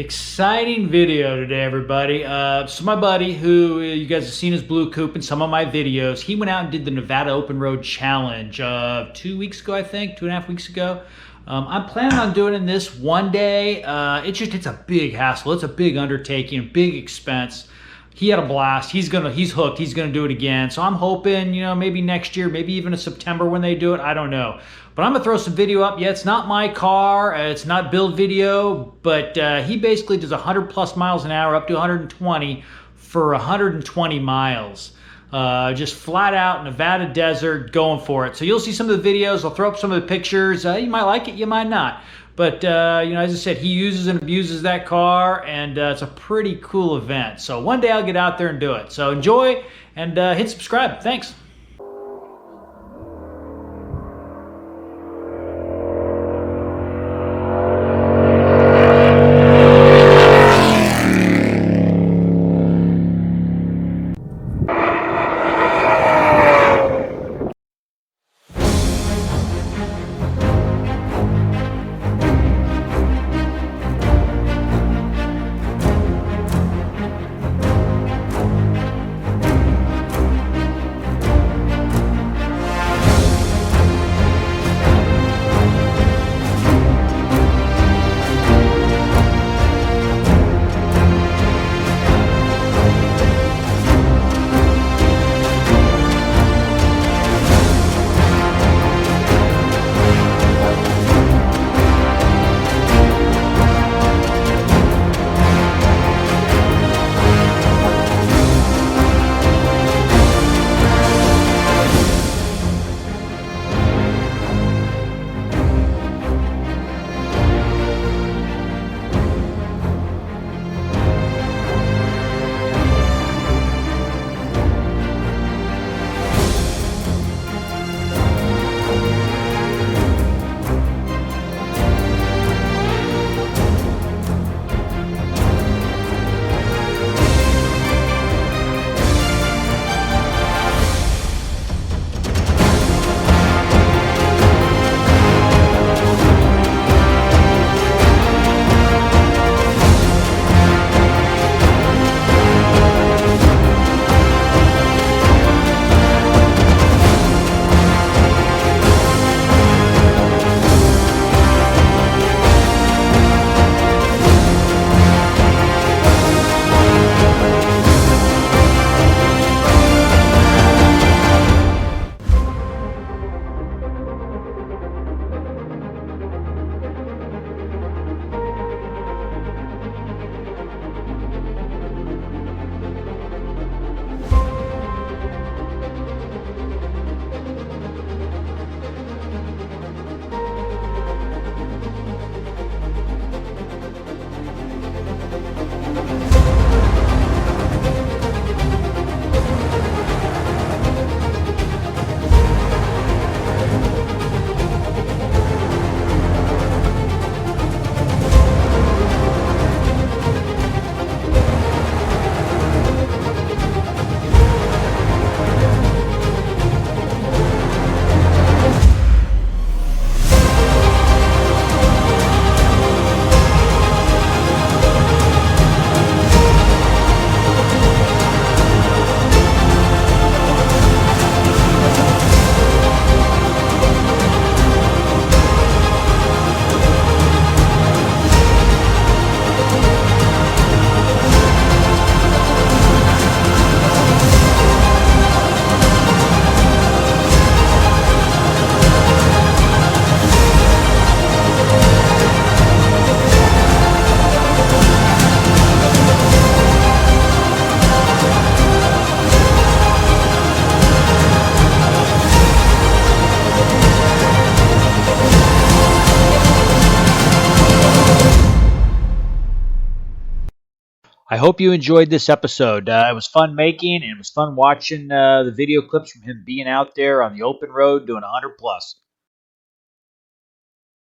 Exciting video today, everybody. So my buddy, who you guys have seen his blue coupe in some of my videos, he went out and did the Nevada Open Road Challenge 2 weeks ago, I think, 2.5 weeks ago. I'm planning on doing it this one day. It's a big hassle. It's a big undertaking, a big expense. He had a blast. He's hooked. He's gonna do it again. So I'm hoping, maybe next year, maybe even in September when they do it. I don't know. But I'm gonna throw some video up. Yeah, it's not my car. It's not build video, but he basically does 100 plus miles an hour, up to 120 for 120 miles. Just flat out Nevada desert, going for it. So you'll see some of the videos. I'll throw up some of the pictures. You might like it, you might not. But, as I said, he uses and abuses that car, and it's a pretty cool event. So one day I'll get out there and do it. So enjoy, and hit subscribe. Thanks. I hope you enjoyed this episode. It was fun making, and it was fun watching the video clips from him being out there on the open road doing 100 plus.